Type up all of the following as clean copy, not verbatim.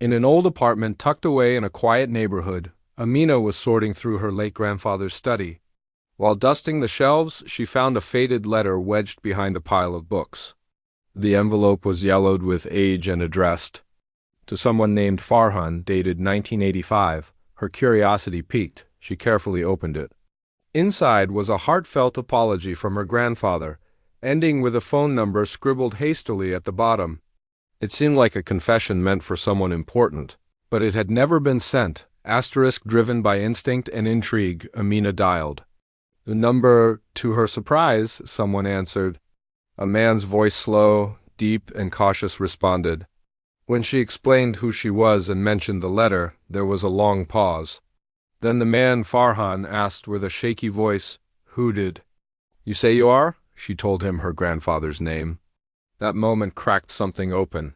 In an old apartment tucked away in a quiet neighborhood, Amina was sorting through her late grandfather's study. While dusting the shelves, she found a faded letter wedged behind a pile of books. The envelope was yellowed with age and addressed to someone named Farhan, dated 1985. Her curiosity piqued. She carefully opened it. Inside was a heartfelt apology from her grandfather, ending with a phone number scribbled hastily at the bottom. It seemed like a confession meant for someone important, but it had never been sent. Driven by instinct and intrigue, Amina dialed. The number, to her surprise, someone answered. A man's voice, slow, deep, and cautious, responded. When she explained who she was and mentioned the letter, there was a long pause. Then the man, Farhan, asked with a shaky voice, "Who did you say you are?" She told him her grandfather's name. That moment cracked something open.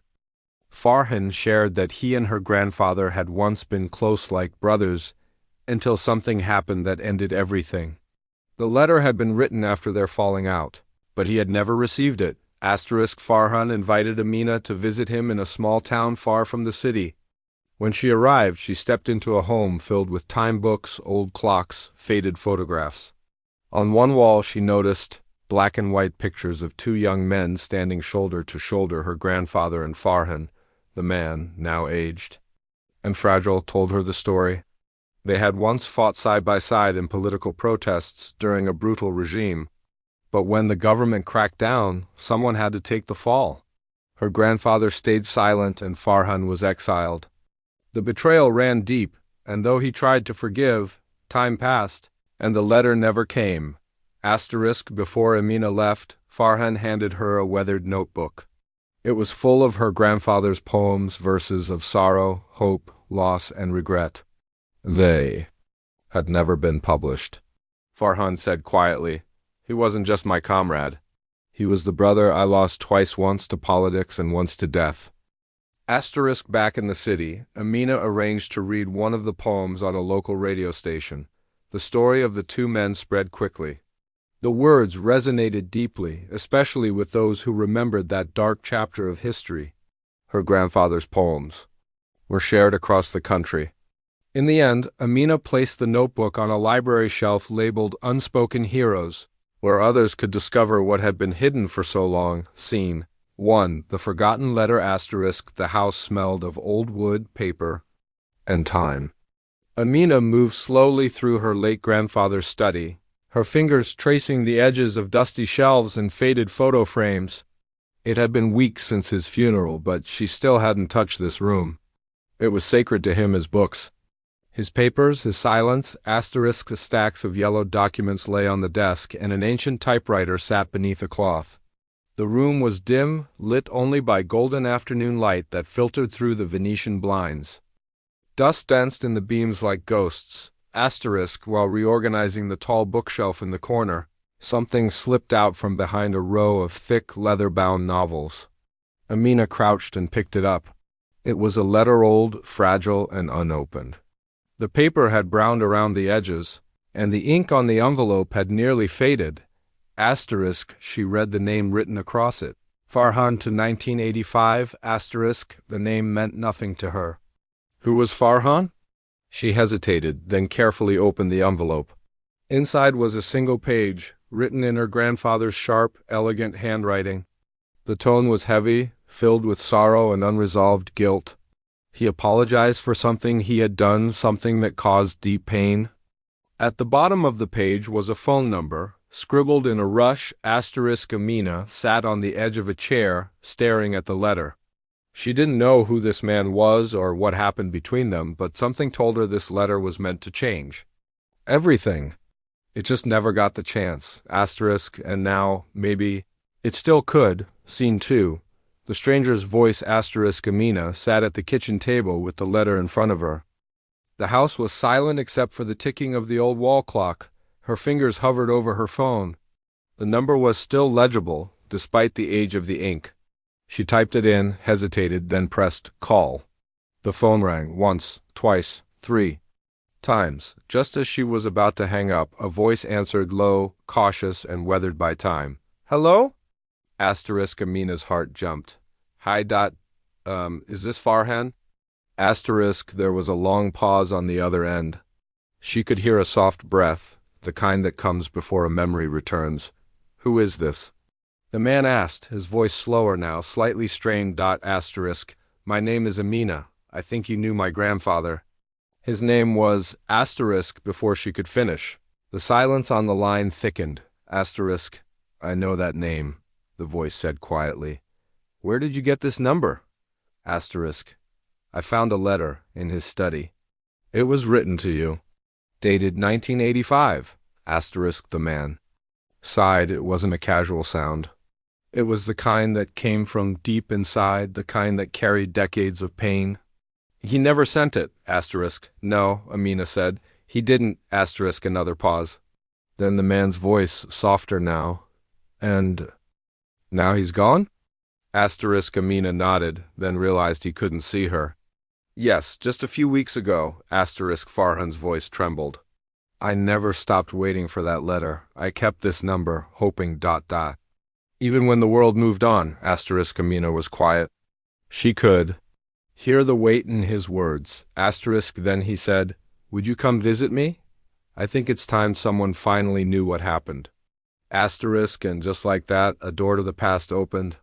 Farhan shared that he and her grandfather had once been close like brothers, until something happened that ended everything. The letter had been written after their falling out, but he had never received it. Farhan invited Amina to visit him in a small town far from the city. When she arrived, she stepped into a home filled with time books, old clocks, faded photographs. On one wall she noticed black and white pictures of two young men standing shoulder to shoulder. Her grandfather and Farhan, the man, now aged and fragile, told her the story. They had once fought side by side in political protests during a brutal regime. But when the government cracked down, someone had to take the fall. Her grandfather stayed silent and Farhan was exiled. The betrayal ran deep, and though he tried to forgive, time passed, and the letter never came. Before Amina left, Farhan handed her a weathered notebook. It was full of her grandfather's poems, verses of sorrow, hope, loss, and regret. They had never been published. Farhan said quietly, "He wasn't just my comrade. He was the brother I lost twice, once to politics and once to death." Back in the city, Amina arranged to read one of the poems on a local radio station. The story of the two men spread quickly. The words resonated deeply, especially with those who remembered that dark chapter of history. Her grandfather's poems were shared across the country. In the end, Amina placed the notebook on a library shelf labeled Unspoken Heroes, where others could discover what had been hidden for so long. Scene 1. The Forgotten Letter. The house smelled of old wood, paper, and time. Amina moved slowly through her late grandfather's study, her fingers tracing the edges of dusty shelves and faded photo frames. It had been weeks since his funeral, but she still hadn't touched this room. It was sacred to him as books. His papers, his silence, stacks of yellowed documents lay on the desk, and an ancient typewriter sat beneath a cloth. The room was dim, lit only by golden afternoon light that filtered through the Venetian blinds. Dust danced in the beams like ghosts. While reorganizing the tall bookshelf in the corner, something slipped out from behind a row of thick, leather-bound novels. Amina crouched and picked it up. It was a letter, old, fragile, and unopened. The paper had browned around the edges, and the ink on the envelope had nearly faded. She read the name written across it. Farhan to 1985, the name meant nothing to her. Who was Farhan? She hesitated, then carefully opened the envelope. Inside was a single page, written in her grandfather's sharp, elegant handwriting. The tone was heavy, filled with sorrow and unresolved guilt. He apologized for something he had done, something that caused deep pain. At the bottom of the page was a phone number, scribbled in a rush. Amina sat on the edge of a chair, staring at the letter. She didn't know who this man was or what happened between them, but something told her this letter was meant to change everything. It just never got the chance. And now, maybe, it still could. Scene 2. The stranger's voice. Amina sat at the kitchen table with the letter in front of her. The house was silent except for the ticking of the old wall clock. Her fingers hovered over her phone. The number was still legible, despite the age of the ink. She typed it in, hesitated, then pressed call. The phone rang once, twice, 3 times. Just as she was about to hang up, a voice answered, low, cautious, and weathered by time. Hello? Amina's heart jumped. Hi. Is this Farhan? Asterisk, there was a long pause on the other end. She could hear a soft breath, the kind that comes before a memory returns. Who is this? The man asked, his voice slower now, slightly strained. Asterisk, my name is Amina. I think you knew my grandfather. His name was asterisk before she could finish. The silence on the line thickened. Asterisk, I know that name, the voice said quietly. Where did you get this number? Asterisk, I found a letter in his study. It was written to you. Dated 1985, asterisk the man. Sighed. It wasn't a casual sound. It was the kind that came from deep inside, the kind that carried decades of pain. He never sent it, asterisk. No, Amina said. He didn't, asterisk, another pause. Then the man's voice, softer now. And now he's gone? Asterisk, Amina nodded, then realized he couldn't see her. Yes, just a few weeks ago, asterisk, Farhan's voice trembled. I never stopped waiting for that letter. I kept this number, hoping. Even when the world moved on, asterisk, Amina was quiet. She could hear the weight in his words. Asterisk, then he said, would you come visit me? I think it's time someone finally knew what happened. Asterisk, and just like that, a door to the past opened.